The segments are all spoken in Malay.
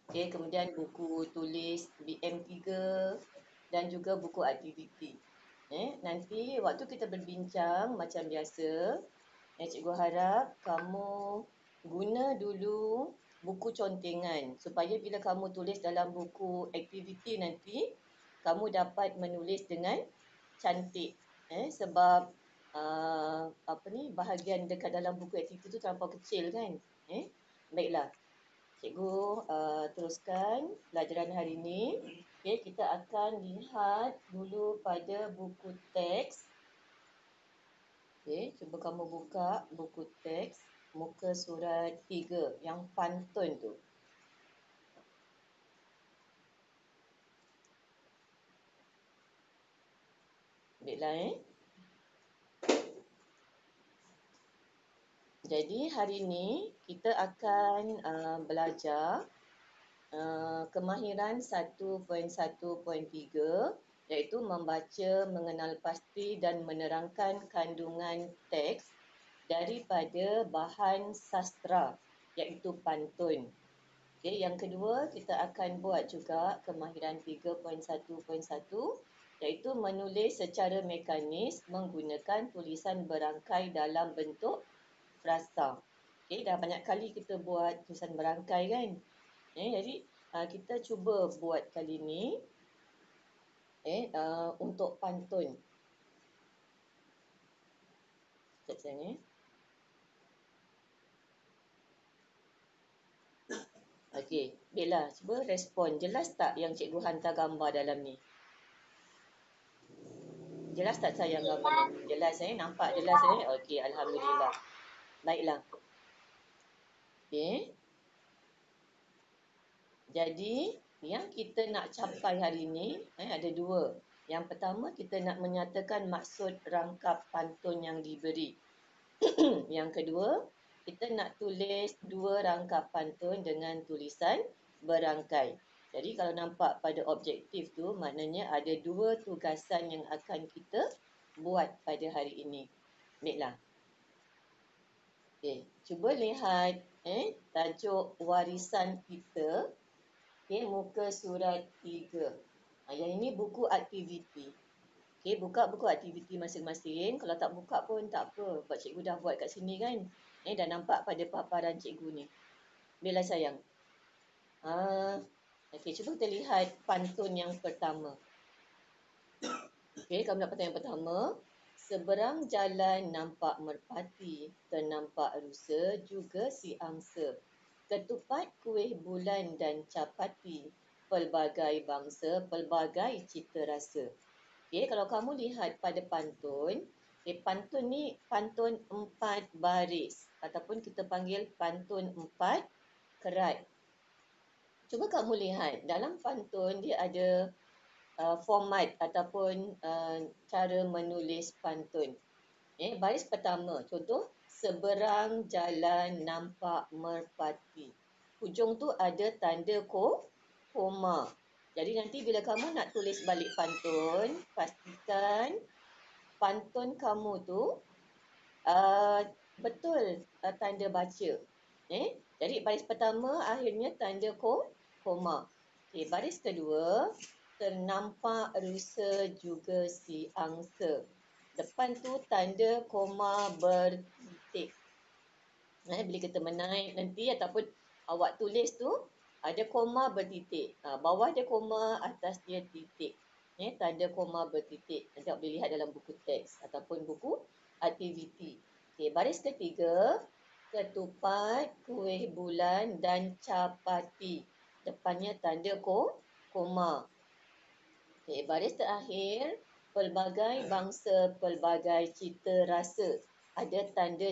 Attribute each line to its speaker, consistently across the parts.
Speaker 1: Okay, kemudian buku tulis BM3 dan juga buku aktiviti. Nanti waktu kita berbincang macam biasa, cikgu harap kamu guna dulu buku contengan supaya bila kamu tulis dalam buku aktiviti nanti, kamu dapat menulis dengan cantik. Sebab bahagian dekat dalam buku aktiviti tu terlampau kecil kan. Baiklah. Cikgu teruskan pelajaran hari ini. Okay, kita akan lihat dulu pada buku teks. Okay, cuba kamu buka buku teks muka surat 3 yang pantun tu. Baiklah Jadi hari ini kita akan belajar kemahiran 1.1.3 iaitu membaca, mengenal pasti dan menerangkan kandungan teks daripada bahan sastra iaitu pantun. Okay, yang kedua kita akan buat juga kemahiran 3.1.1 iaitu menulis secara mekanis menggunakan tulisan berangkai dalam bentuk frasa. Okay, dah banyak kali kita buat tulisan berangkai kan. Jadi kita cuba buat kali ni untuk pantun. Sekejap saya Okey, Bella, cuba respon. Jelas tak yang cikgu hantar gambar dalam ni? Jelas tak sayang gambar ni? Jelas nampak jelas Okey, alhamdulillah. Baiklah. Okey. Jadi, yang kita nak capai hari ni ada dua. Yang pertama, kita nak menyatakan maksud rangkap pantun yang diberi. Yang kedua, kita nak tulis dua rangkap pantun dengan tulisan berangkai. Jadi kalau nampak pada objektif tu, maknanya ada dua tugasan yang akan kita buat pada hari ini. Baiklah. Okay, cuba lihat tajuk warisan kita. Okay, muka surat 3. Yang ini buku aktiviti. Okay, buka buku aktiviti masing-masing. Kalau tak buka pun tak apa. Sebab cikgu dah buat kat sini kan. Dah nampak pada paparan cikgu ni. Bila sayang. Okay, cuba kita lihat pantun yang pertama. Okay, kamu dapat pantun yang pertama. Seberang jalan nampak merpati, ternampak rusa juga si angsa. Ketupat kuih bulan dan capati, pelbagai bangsa, pelbagai cita rasa. Okay, kalau kamu lihat pada pantun, pantun ni pantun 4 baris ataupun kita panggil pantun 4 kerat. Cuba kamu lihat dalam pantun dia ada format ataupun cara menulis pantun. Baris pertama, contoh seberang jalan nampak merpati. Hujung tu ada tanda koma. Jadi nanti bila kamu nak tulis balik pantun, pastikan pantun kamu tu betul tanda baca. Jadi baris pertama akhirnya tanda koma. Okay, baris kedua, ternampak rusa juga si angsa. Depan tu tanda koma bertitik. Bila kita menaik nanti ataupun awak tulis tu ada koma bertitik. Bawah dia koma, atas dia titik. Tanda koma bertitik. Nanti awak boleh lihat dalam buku teks ataupun buku aktiviti. Okay, baris ketiga, ketupat, kuih bulan dan capati. Depannya tanda koma. Okay, baris terakhir, pelbagai bangsa, pelbagai cita rasa. Ada tanda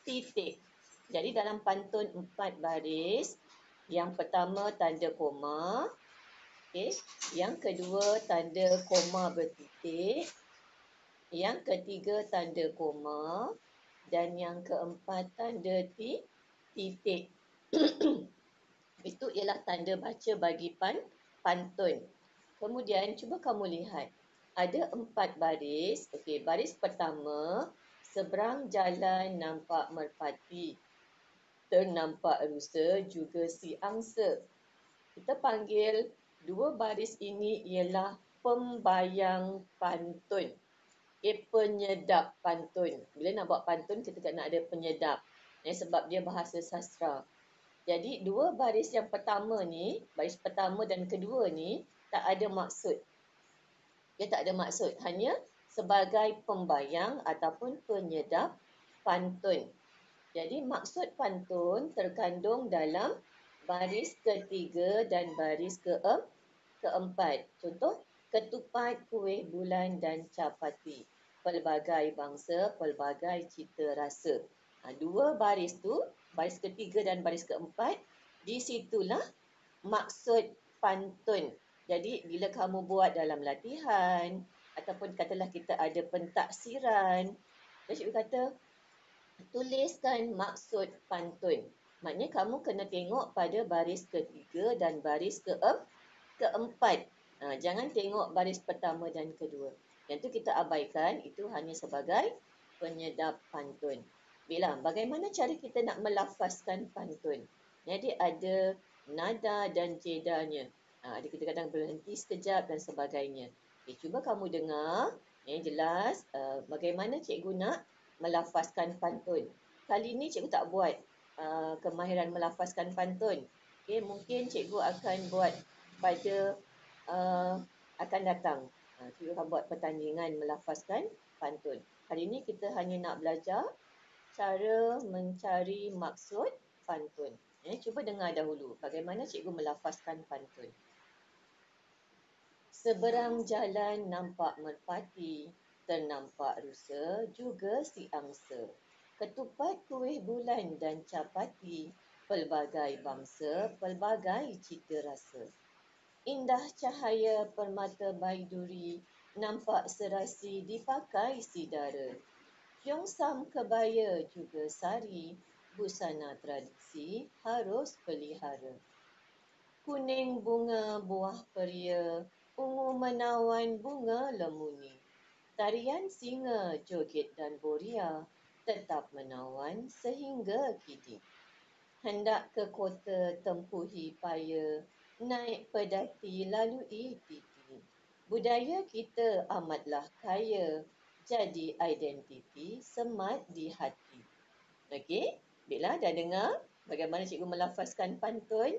Speaker 1: titik. Jadi dalam pantun 4 baris, yang pertama tanda koma. Okay. Yang kedua tanda koma bertitik. Yang ketiga tanda koma. Dan yang keempat tanda titik. Itu ialah tanda baca bagi pantun. Kemudian cuba kamu lihat. Ada 4 baris. Okey, baris pertama, seberang jalan nampak merpati, ternampak rusa juga si angsa. Kita panggil dua baris ini ialah pembayang pantun. Penyedap pantun. Bila nak buat pantun, kita kena ada penyedap. Sebab dia bahasa sastra. Jadi, dua baris yang pertama ni, baris pertama dan kedua ni, tak ada maksud. Dia tak ada maksud. Hanya sebagai pembayang ataupun penyedap pantun. Jadi, maksud pantun terkandung dalam baris ketiga dan baris keempat. Contoh, ketupat, kuih bulan dan capati. Pelbagai bangsa, pelbagai cita rasa. Dua baris tu, baris ketiga dan baris keempat, di situlah maksud pantun. Jadi, bila kamu buat dalam latihan, ataupun katalah kita ada pentaksiran, cikgu kata, tuliskan maksud pantun. Maknanya kamu kena tengok pada baris ketiga dan baris keempat. Jangan tengok baris pertama dan kedua. Yang tu kita abaikan, itu hanya sebagai penyedap pantun. Baiklah, bagaimana cara kita nak melafazkan pantun? Jadi ada nada dan jedanya. Ada kita kadang berhenti sekejap dan sebagainya. Cuba kamu dengar, jelas bagaimana cikgu nak melafazkan pantun. Kali ni cikgu tak buat kemahiran melafazkan pantun. Mungkin cikgu akan buat pada akan datang. Cikgu akan buat pertandingan melafazkan pantun. Hari ini kita hanya nak belajar cara mencari maksud pantun. Cuba dengar dahulu bagaimana cikgu melafazkan pantun. Seberang jalan nampak merpati, ternampak rusa juga si angsa. Ketupat, kuih bulan dan capati, pelbagai bangsa, pelbagai cita rasa. Indah cahaya permata baiduri, nampak serasi dipakai si dara. Kyongsam kebaya juga sari, busana tradisi harus pelihara. Kuning bunga buah peria, ungu menawan bunga lemuni. Tarian singa, joget dan boria, tetap menawan sehingga kini. Hendak ke kota tempuhi paya, naik pedati lalui titi. Budaya kita amatlah kaya, jadi identiti semat di hati. Okey, baiklah dah dengar bagaimana cikgu melafazkan pantun?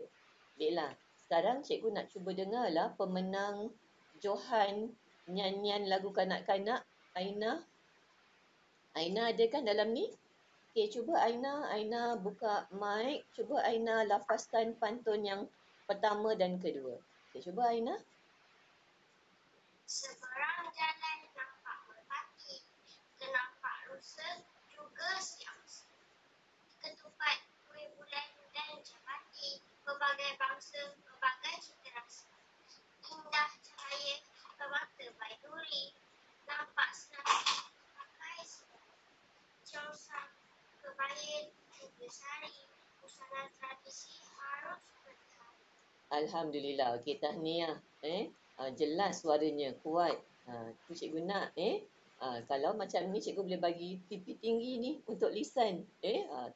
Speaker 1: Baiklah, sekarang cikgu nak cuba dengarlah pemenang Johan nyanyian lagu kanak-kanak, Aina. Aina ada kan dalam ni? Okey, cuba Aina buka mic. Cuba Aina lafazkan pantun yang pertama dan kedua. Okey, cuba Aina.
Speaker 2: Seberang jalan nampak merpati, ternampak rusa juga si angsa. Ketupat, kuih bulan dan capati, pelbagai bangsa, pelbagai cita rasa. Indah cahaya permata baiduri, nampak senang pakai sedap. Kyongsam kebaya juga sari, busana tradisi harus pelihara.
Speaker 1: Alhamdulillah. Okey, tahniah. Jelas suaranya, kuat. Tu cikgu nak. Kalau macam ni cikgu boleh bagi pipi tinggi ni untuk lisan.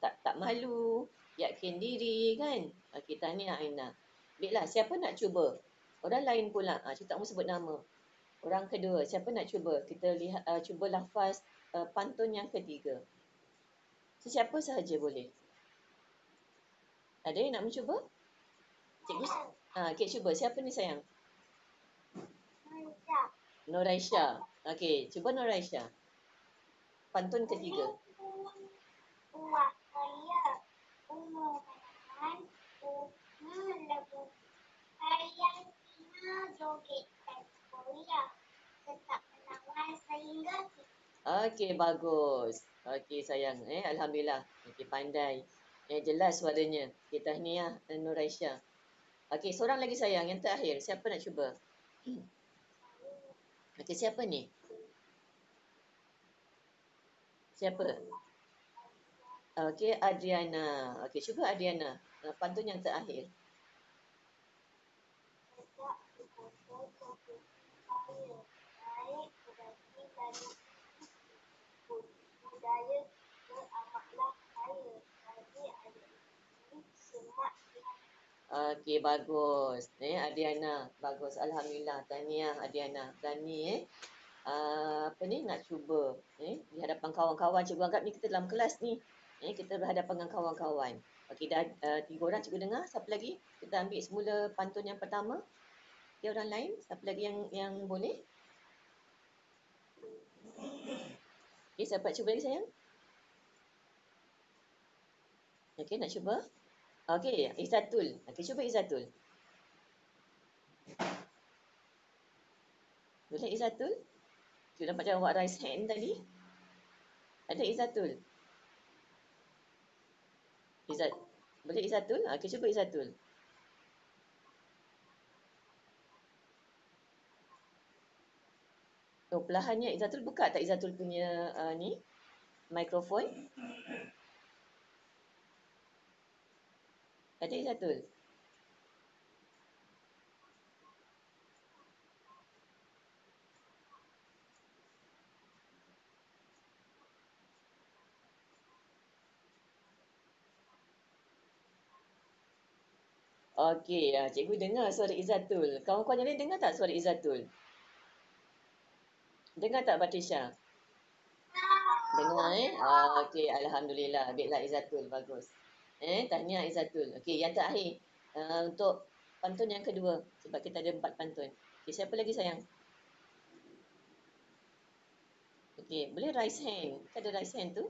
Speaker 1: Tak malu, yakin diri kan. Okey, tahniah Aina. Baiklah, siapa nak cuba? Orang lain pula. Cikgu tak mahu sebut nama. Orang kedua, siapa nak cuba? Kita lihat, cuba lafaz pantun yang ketiga. Sesiapa sahaja boleh. Ada yang nak mencuba? Cikgu. Okey, cuba. Siapa ni sayang? Noraisha. Okey, cuba Noraisha. Pantun ketiga.
Speaker 2: Buah peria, ungu menawan, bunga lebu. Tarian singa, joget dan boria, tetap menawan sehingga kini.
Speaker 1: Okey, bagus. Okey, sayang. Alhamdulillah. Okey, pandai. Jelas suaranya. Okey, tahniah Noraisha. Okey, seorang lagi sayang. Yang terakhir. Siapa nak cuba? Okey, siapa ni? Siapa? Okey, Adriana. Okey, cuba Adriana. Pantun yang terakhir.
Speaker 2: Sejak di kota joget saya, naik pedati lalu budaya kita amatlah kaya, jadi ada ini semak di hati.
Speaker 1: Okey, bagus. Adiana, bagus. Alhamdulillah. Tahniah Adiana. Berani apa ni nak cuba di hadapan kawan-kawan. Cikgu anggap ni kita dalam kelas ni. Kita berhadapan dengan kawan-kawan. Okey, dah 3 orang cikgu dengar. Siapa lagi? Kita ambil semula pantun yang pertama. Dia orang lain, siapa lagi yang boleh? Okey, siapa cuba lagi sayang? Okey, nak cuba? Okey, Izzatul. Okey, cuba Izzatul. Boleh Izzatul? Kita dapat jawab raise hand tadi. Ada Izzatul? Boleh Izzatul? Okey, cuba Izzatul. Oh, perlahannya Izzatul buka tak Izzatul punya ni mikrofon? Ada Izzatul? Okey, cikgu dengar suara Izzatul. Kawan-kawan yang lain dengar tak suara Izzatul? Dengar tak Patricia? Dengar okey, alhamdulillah. Baiklah Izzatul, bagus. Tahniah Izzatul. Okey, yang terakhir untuk pantun yang kedua sebab kita ada 4 pantun. Okey, siapa lagi sayang? Okey, boleh raise hand. Ada raise hand tu?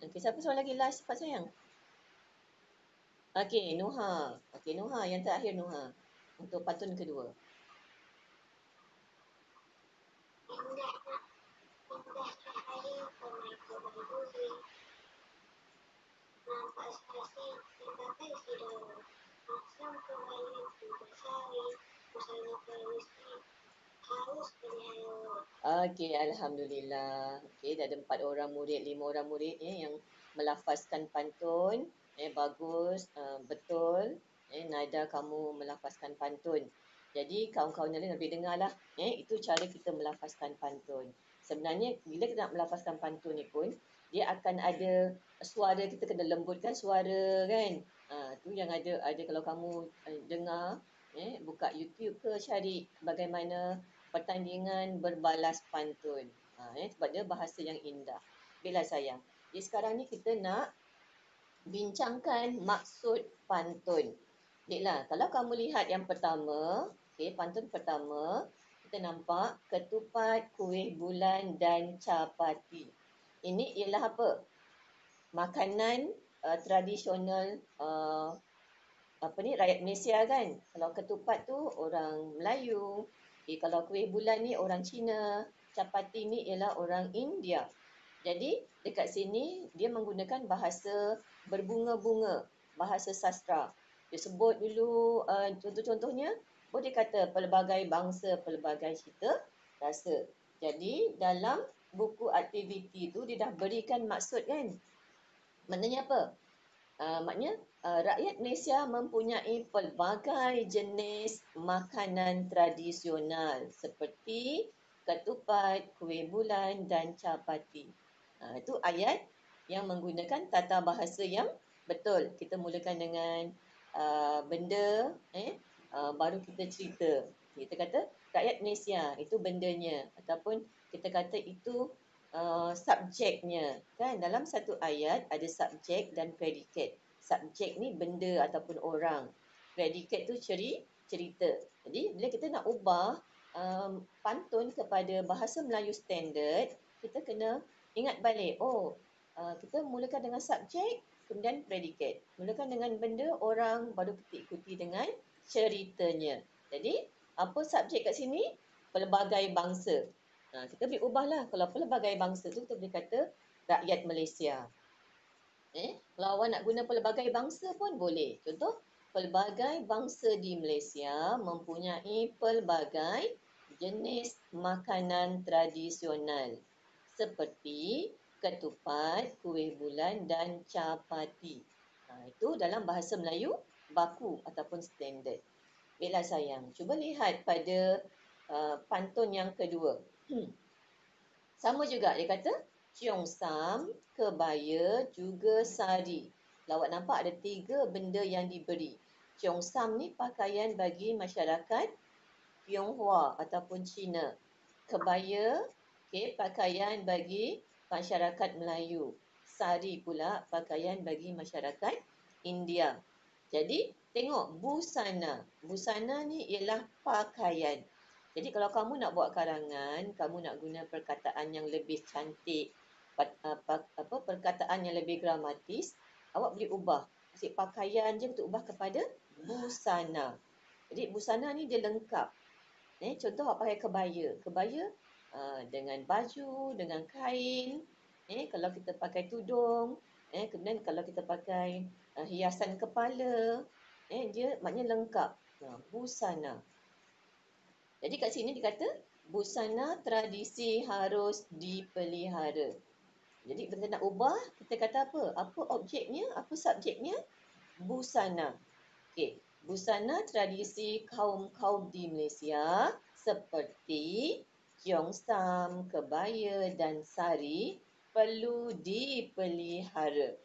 Speaker 1: Okey, siapa seorang lagi last cepat sayang? Okey, Nuha. Okey, Nuha yang terakhir Nuha. Untuk pantun kedua.
Speaker 2: Indah cahaya pemai bumi, nampak serasi sebagai sidawa. Asam kembali juga sari, usahanya permisi, harus berniaga.
Speaker 1: Okey, alhamdulillah. Okey, dah ada 4 orang murid, 5 orang murid yang melafazkan pantun. Bagus, betul. Nada kamu melafazkan pantun. Jadi kawan-kawan yang lain lebih dengarlah. Itu cara kita melafazkan pantun. Sebenarnya bila kita nak melafazkan pantun ni pun, dia akan ada suara, kita kena lembutkan suara kan. Tu yang ada kalau kamu dengar, buka YouTube ke cari bagaimana pertandingan berbalas pantun. Sebab dia bahasa yang indah. Bila sayang. Jadi sekarang ni kita nak bincangkan maksud pantun. Baiklah, kalau kamu lihat yang pertama, pantun pertama, kita nampak ketupat, kuih bulan dan capati. Ini ialah apa? Makanan tradisional rakyat Malaysia kan. Kalau ketupat tu orang Melayu, kalau kuih bulan ni orang Cina, capati ni ialah orang India. Jadi dekat sini dia menggunakan bahasa berbunga-bunga, bahasa sastra. Dia sebut dulu contoh-contohnya, boleh kata pelbagai bangsa, pelbagai cita rasa. Jadi dalam buku aktiviti tu dia dah berikan maksud kan. Maknanya apa? Maknanya rakyat Malaysia mempunyai pelbagai jenis makanan tradisional seperti ketupat, kuih bulan dan capati. Itu ayat yang menggunakan tata bahasa yang betul. Kita mulakan dengan benda, baru kita cerita. Kita kata rakyat Malaysia itu bendanya ataupun kita kata itu subjeknya kan. Dalam satu ayat ada subjek dan predikat. Subjek ni benda ataupun orang, predikat tu cerita. Jadi bila kita nak ubah pantun kepada bahasa Melayu standard, kita kena ingat balik, kita mulakan dengan subjek kemudian predikat, mulakan dengan benda, orang, baru kita ikuti dengan ceritanya. Jadi apa subjek kat sini? Pelbagai bangsa. Kita boleh ubahlah. Kalau pelbagai bangsa tu kita boleh kata rakyat Malaysia. Kalau awak nak guna pelbagai bangsa pun boleh. Contoh, pelbagai bangsa di Malaysia mempunyai pelbagai jenis makanan tradisional seperti ketupat, kuih bulan dan capati. Itu dalam bahasa Melayu baku ataupun standard. Baiklah sayang, cuba lihat pada pantun yang kedua. Sama juga dia kata, Ciong Sam, kebaya juga sari. Awak nampak ada 3 benda yang diberi. Cheongsam ni pakaian bagi masyarakat Tionghoa ataupun Cina. Kebaya, pakaian bagi masyarakat Melayu. Sari pula pakaian bagi masyarakat India. Jadi, tengok busana. Busana ni ialah pakaian. Jadi, kalau kamu nak buat karangan, kamu nak guna perkataan yang lebih cantik, perkataan yang lebih gramatis, awak boleh ubah. Maksud pakaian je kita ubah kepada busana. Jadi, busana ni dia lengkap. Contoh awak pakai kebaya. Kebaya dengan baju, dengan kain. Kalau kita pakai tudung. Kemudian kalau kita pakai hiasan kepala. Dia maknanya lengkap. Busana. Jadi kat sini dikata, busana tradisi harus dipelihara. Jadi kita nak ubah, kita kata apa? Apa objeknya? Apa subjeknya? Busana. Okey. Busana tradisi kaum-kaum di Malaysia seperti cheongsam, kebaya dan sari perlu dipelihara.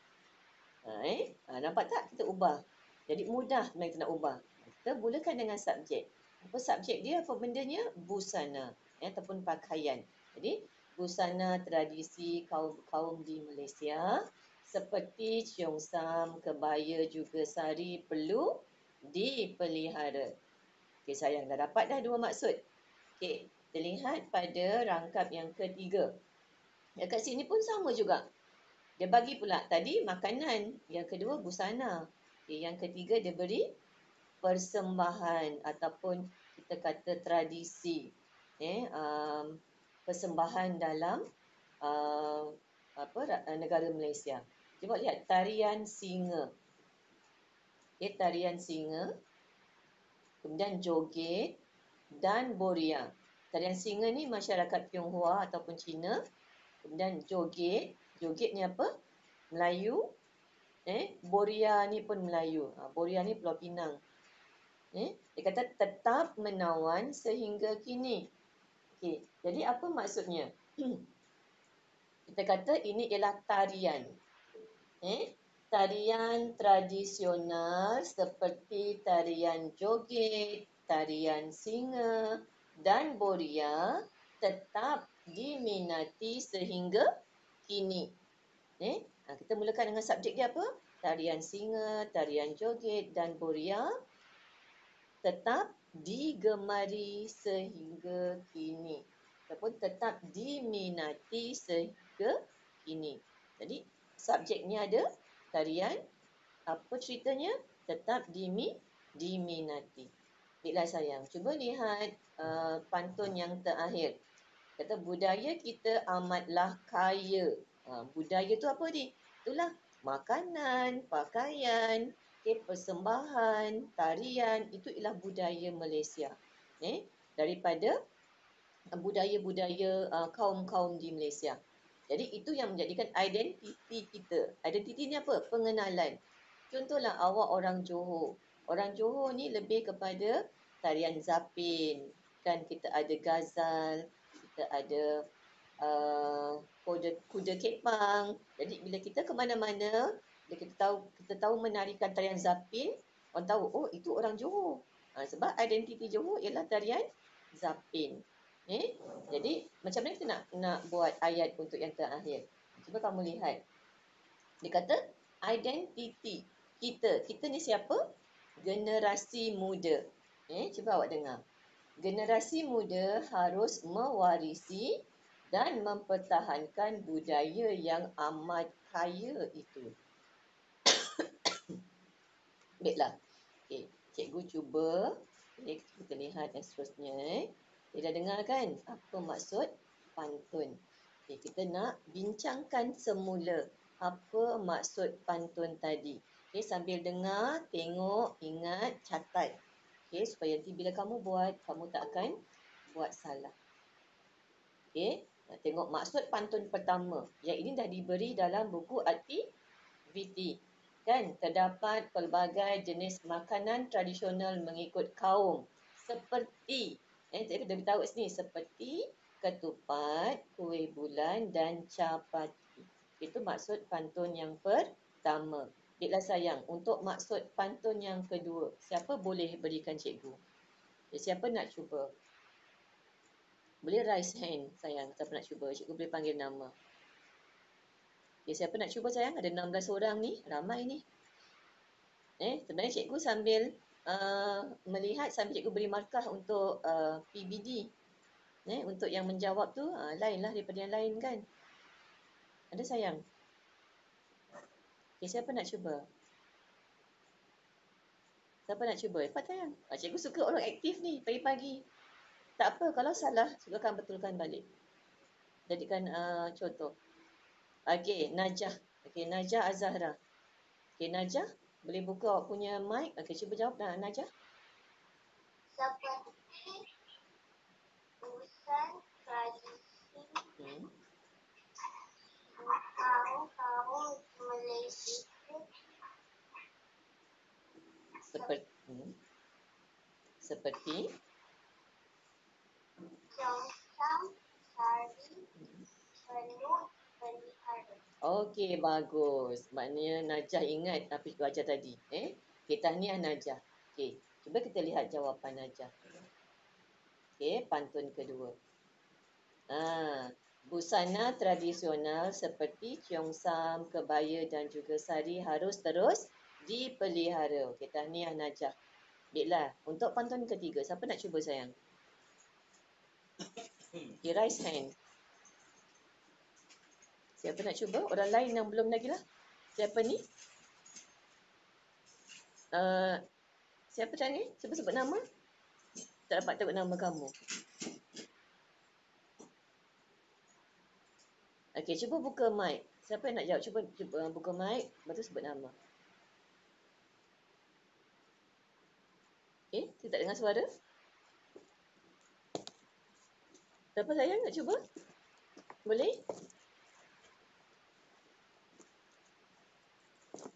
Speaker 1: Nampak tak? Kita ubah. Jadi mudah sebenarnya kita nak ubah. Kita mulakan dengan subjek. Apa subjek dia? Apa bendanya? Busana. Ataupun pakaian. Jadi busana tradisi kaum-kaum di Malaysia seperti cheongsam, kebaya juga sari perlu dipelihara. Okey, sayang dah dapat dah 2 maksud. Okey, kita lihat pada rangkap yang ketiga. Dekat sini pun sama juga. Dia bagi pula tadi makanan, yang kedua busana. Okey, yang ketiga dia beri persembahan ataupun kita kata tradisi. Persembahan dalam negara Malaysia. Cuba lihat tarian singa. Tarian singa, kemudian joget dan boria. Tarian singa ni masyarakat Tionghoa ataupun Cina. Kemudian joget. Joget ni apa? Melayu. Boria ni pun Melayu. Boria ni Pulau Pinang. Dia kata tetap menawan sehingga kini. Okey, jadi apa maksudnya? Kita kata ini ialah tarian. Tarian tradisional seperti tarian joget, tarian singa dan boria tetap diminati sehingga kini. Kita mulakan dengan subjek dia apa? Tarian singa, tarian joget dan boria tetap digemari sehingga kini. Ataupun tetap diminati sehingga kini. Jadi subjeknya ada tarian, apa ceritanya? Tetap diminati. Baiklah sayang, cuba lihat pantun yang terakhir. Kata budaya kita amatlah kaya. Budaya tu apa ni? Itulah makanan, pakaian, persembahan, tarian, itu ialah budaya Malaysia. Daripada budaya-budaya kaum-kaum di Malaysia. Jadi itu yang menjadikan identiti kita. Identiti ni apa? Pengenalan. Contohlah awak orang Johor. Orang Johor ni lebih kepada tarian zapin. Kan kita ada gazal, kita ada kuda kepang. Jadi bila kita ke mana-mana, bila kita tahu menarikan tarian zapin, orang tahu, oh itu orang Johor. Sebab identiti Johor ialah tarian zapin. Jadi macam mana kita nak buat ayat untuk yang terakhir? Cuba kamu lihat. Dia kata identiti kita. Kita ni siapa? Generasi muda. Cuba awak dengar. Generasi muda harus mewarisi dan mempertahankan budaya yang amat kaya itu. Baiklah. Okey, cikgu cuba. Kita lihat yang seterusnya. Dia dah dengar kan apa maksud pantun. Kita nak bincangkan semula apa maksud pantun tadi. Sambil dengar, tengok, ingat, catat. Supaya nanti bila kamu buat, kamu tak akan buat salah. Tengok maksud pantun pertama. Yang ini dah diberi dalam buku aktiviti. Kan terdapat pelbagai jenis makanan tradisional mengikut kaum. Seperti saya dah beritahu sini, seperti ketupat, kuih bulan dan capati. Itu maksud pantun yang pertama. Baiklah sayang, untuk maksud pantun yang kedua, siapa boleh berikan cikgu? Siapa nak cuba? Boleh raise hand sayang, siapa nak cuba? Cikgu boleh panggil nama. Siapa nak cuba sayang? Ada 16 orang ni, ramai ni. Sebenarnya cikgu sambil melihat, sambil cikgu beri markah untuk PBD. Untuk yang menjawab tu, lain lah daripada yang lain kan. Ada sayang? Siapa nak cuba? Siapa nak cuba? Cepat sayang. Cikgu suka orang aktif ni, pagi-pagi. Tak apa, kalau salah, cikgu akan betulkan balik. Jadikan contoh. Okey, Najah. Okey, Najah Azahra. Okey, Najah, boleh buka awak punya mic. Okey, cuba jawab Najah.
Speaker 2: Seperti urusan tradisi kaum Malaysia
Speaker 1: seperti
Speaker 2: Congkang Sari penuh pelihara.
Speaker 1: Okey, bagus. Maknanya Najah ingat apa cikgu ajar tadi. Okey, tahniah Najah. Okey, cuba kita lihat jawapan Najah. Okey, pantun kedua. Busana tradisional seperti Cheongsam, kebaya dan juga sari harus terus dipelihara. Okey, tahniah Najah. Baiklah, untuk pantun ketiga, siapa nak cuba sayang? Okay, raise hand. Siapa nak cuba? Orang lain yang belum lagi lah. Siapa ni? Siapa tanya? Siapa sebut nama? Tak dapat tengok nama kamu. Okey, cuba buka mic. Siapa yang nak jawab? Cuba buka mic, lepas tu sebut nama. Okey, saya tak dengar suara. Siapa sayang nak cuba? Boleh?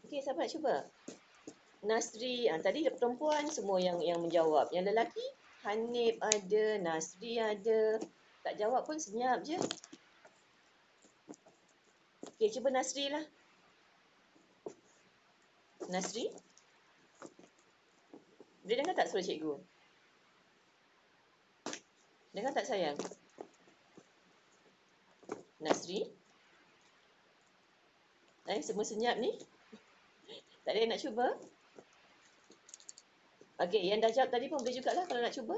Speaker 1: Okey, siapa nak cuba? Nasri, tadi perempuan semua yang menjawab. Yang lelaki, Hanif ada, Nasri ada. Tak jawab pun senyap je. Okey, cuba Nasri lah. Nasri? Boleh dengar tak suara cikgu? Dengar tak sayang? Nasri? Semua senyap ni? Tak ada yang nak cuba? Okey, yang dah jawab tadi pun boleh jugalah kalau nak cuba.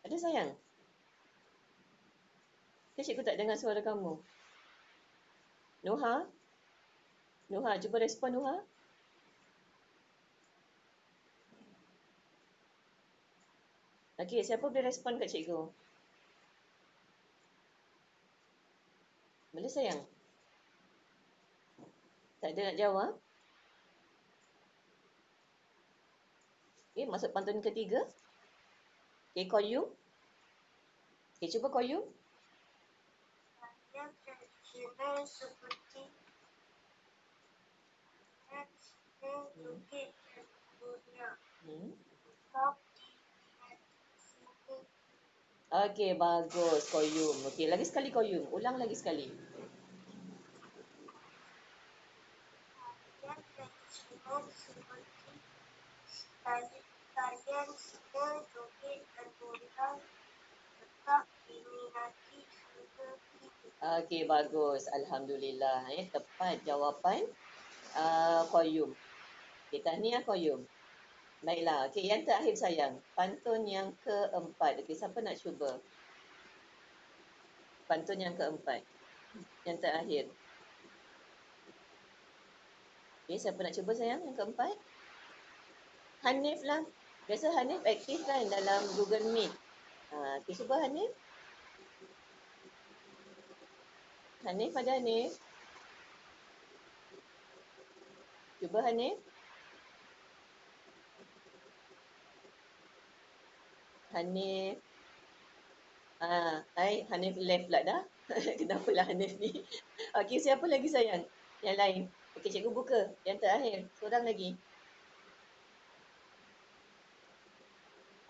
Speaker 1: Ada sayang? Cikgu tak dengar suara kamu. Noha? Noha, cuba respon Noha. Okey, siapa boleh respon kat cikgu? Boleh sayang? Tak ada nak jawab? Okey, masuk pantun ketiga. Okey, Koyum. Okey, cuba Koyum.
Speaker 2: Yang tradisional seperti joget dan bunga. Kau sini.
Speaker 1: Okey, bagus Koyum. Okey, lagi sekali Koyum. Ulang lagi sekali.
Speaker 2: Yang tradisional seperti tarian sina, joget dan bunga tetap diminati hingga kini.
Speaker 1: Okey, bagus. Alhamdulillah. Tepat jawapan Koyum. Okey, tahniah Koyum. Baiklah. Okey, yang terakhir sayang. Pantun yang keempat. Okey, siapa nak cuba? Pantun yang keempat. Yang terakhir. Okey, siapa nak cuba sayang yang keempat? Hanif lah. Biasa Hanif aktif kan dalam Google Meet. Okey, cuba Hanif. Hanif ada Hanif? Cuba Hanif. Hanif. Hanif left pula dah. Kenapalah Hanif ni? Okey, siapa lagi sayang? Yang lain. Okey, cikgu buka. Yang terakhir. Seorang lagi.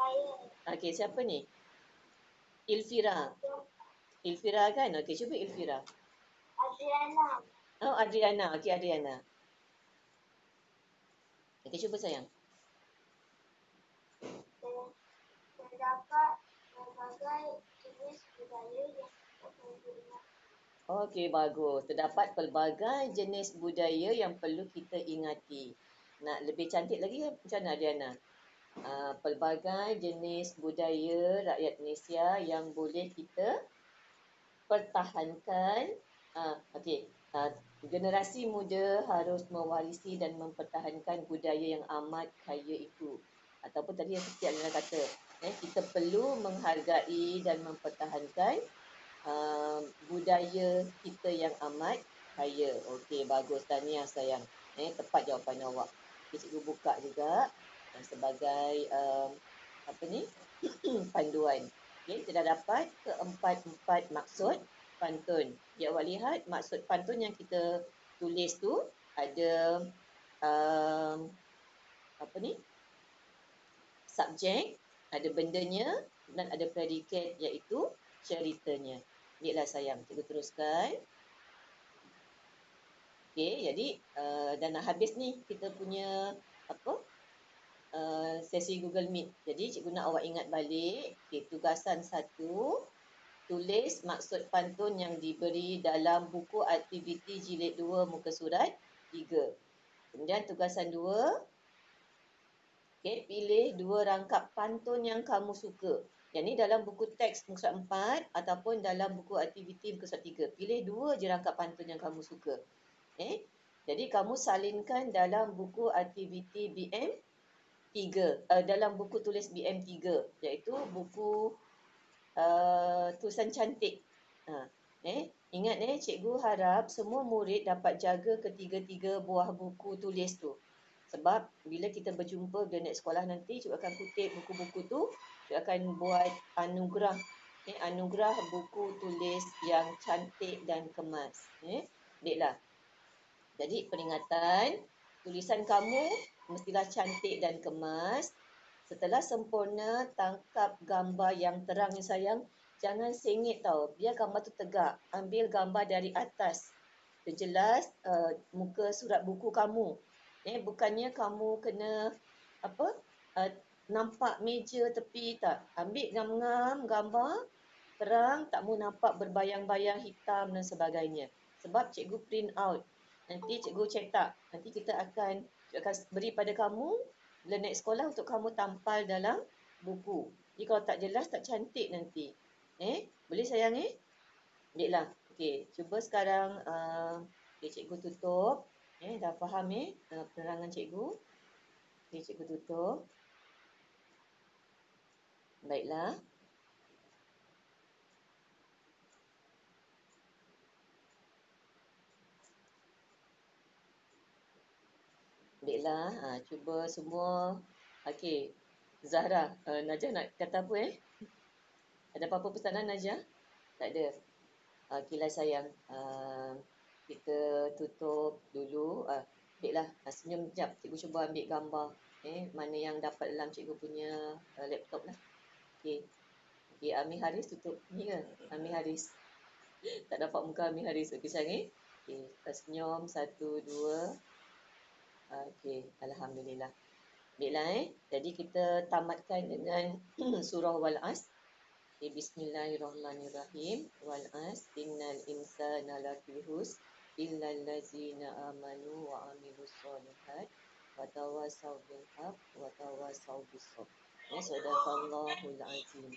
Speaker 2: Saya
Speaker 1: Okey, siapa ni? Ilfira. Ilfira kan? Okey, cuba Ilfira.
Speaker 2: Adriana.
Speaker 1: Oh, Adriana. Okey, Adriana. Okey, cuba sayang.
Speaker 2: Terdapat berbagai jenis budaya yang perlu diingat.
Speaker 1: Okey, bagus. Terdapat pelbagai jenis budaya yang perlu kita ingati. Nak lebih cantik lagi macam mana, Adriana? Pelbagai jenis budaya rakyat Malaysia yang boleh kita pertahankan. Okey, generasi muda harus mewarisi dan mempertahankan budaya yang amat kaya itu. Ataupun tadi yang seperti Alina kata, kita perlu menghargai dan mempertahankan budaya kita yang amat kaya. Okey, bagus. Tahniah sayang. Tepat jawapan awak. Okay, cikgu buka juga sebagai panduan. Okey, kita dah dapat keempat-empat maksud pantun. Ya, awak lihat maksud pantun yang kita tulis tu ada subjek, ada bendanya dan ada predikat iaitu ceritanya. Baiklah sayang, cikgu teruskan. Okey, jadi dah nak habis ni kita punya sesi Google Meet. Jadi cikgu nak awak ingat balik. Okey, tugasan 1, tulis maksud pantun yang diberi dalam buku aktiviti jilid 2 muka surat 3. Kemudian tugasan 2, okey, pilih 2 rangkap pantun yang kamu suka. Yang ni dalam buku teks muka surat 4 ataupun dalam buku aktiviti muka surat 3. Pilih 2 je rangkap pantun yang kamu suka. Jadi kamu salinkan dalam buku aktiviti BM 3, dalam buku tulis BM 3, iaitu buku tulisan cantik. Ingat cikgu harap semua murid dapat jaga ketiga-tiga buah buku tulis tu. Sebab bila kita berjumpa bila naik sekolah nanti, cikgu akan kutip buku-buku tu, cikgu akan buat anugerah. Anugerah buku tulis yang cantik dan kemas. Baiklah. Jadi peringatan, tulisan kamu mestilah cantik dan kemas. Setelah sempurna, tangkap gambar yang terang ni sayang. Jangan sengit tau. Biar gambar tu tegak. Ambil gambar dari atas. Terjelas muka surat buku kamu. Bukannya kamu kena nampak meja tepi tak. Ambil ngam-ngam gambar terang, tak mau nampak berbayang-bayang hitam dan sebagainya. Sebab cikgu print out. Nanti cikgu cetak. Nanti kita akan beri pada kamu bila naik sekolah untuk kamu tampal dalam buku. Jadi kalau tak jelas, tak cantik nanti. Boleh sayang Baiklah. Okey, cuba sekarang cikgu tutup. Dah faham penerangan cikgu. Okey, cikgu tutup. Baiklah. Baiklah, cuba semua. Okey, Zahra, Najah nak kata apa Ada apa-apa pesanan Najah? Tak ada. Okeylah sayang. Kita tutup dulu. Baiklah, senyum sekejap. Cikgu cuba ambil gambar. Mana yang dapat dalam cikgu punya laptop lah. Okey. Okey, Amir Haris tutup ni ke? Amir Haris. Tak dapat muka Amir Haris. Okey sayang Okey, senyum. 1, 2. Okey, alhamdulillah. Baiklah Jadi kita tamatkan dengan surah Wal-As. Bismillahirrahmanirrahim. Wal-As innal insana lafi khusr illal ladzina amanu wa amilus solihat wa tawasaw bil haqq wa tawasaw bis sabr. Sadaqallahul azim.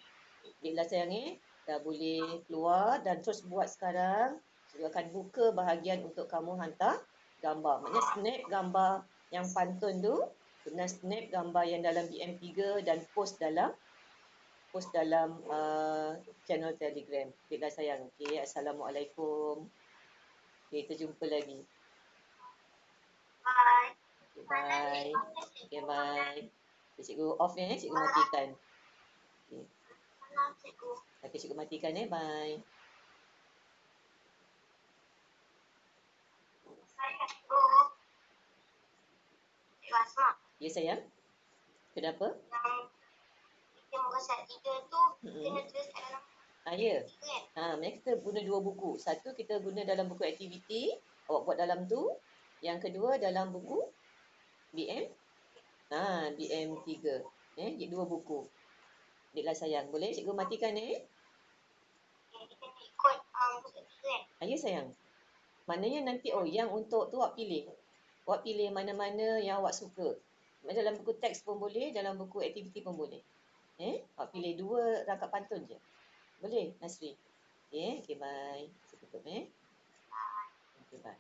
Speaker 1: Baiklah sayang dah boleh keluar dan terus buat sekarang. Saya akan buka bahagian untuk kamu hantar gambar. Maknanya snap gambar yang pantun tu, kena snap gambar yang dalam BM3 dan post dalam channel Telegram. Baiklah sayang. Okey, Assalamualaikum. Okey, kita jumpa lagi.
Speaker 2: Bye.
Speaker 1: Okay, bye. Okay, bye. Okay, cikgu off cikgu matikan. Okay.
Speaker 2: Salam cikgu.
Speaker 1: Okay, cikgu matikan bye.
Speaker 2: Saya cikgu. Cikgu Asma.
Speaker 1: Ya sayang. Kenapa?
Speaker 2: Yang kita muka surat 3 tu kena tulis kat dalam
Speaker 1: Ya.
Speaker 2: Kan?
Speaker 1: Maksudnya kita guna 2 buku. Satu kita guna dalam buku aktiviti, awak buat dalam tu. Yang kedua dalam buku BM. BM3. Jadi 2 buku. Adiklah sayang. Boleh cikgu matikan
Speaker 2: Kita nak ikut buku tu kan?
Speaker 1: Ya sayang. Maknanya nanti yang untuk tu awak pilih. Awak pilih mana-mana yang awak suka. Dalam buku teks pun boleh, dalam buku aktiviti pun boleh. Awak pilih 2 rangkap pantun je. Boleh, Nasri? Okay, bye. Saya tutup. Okay, bye.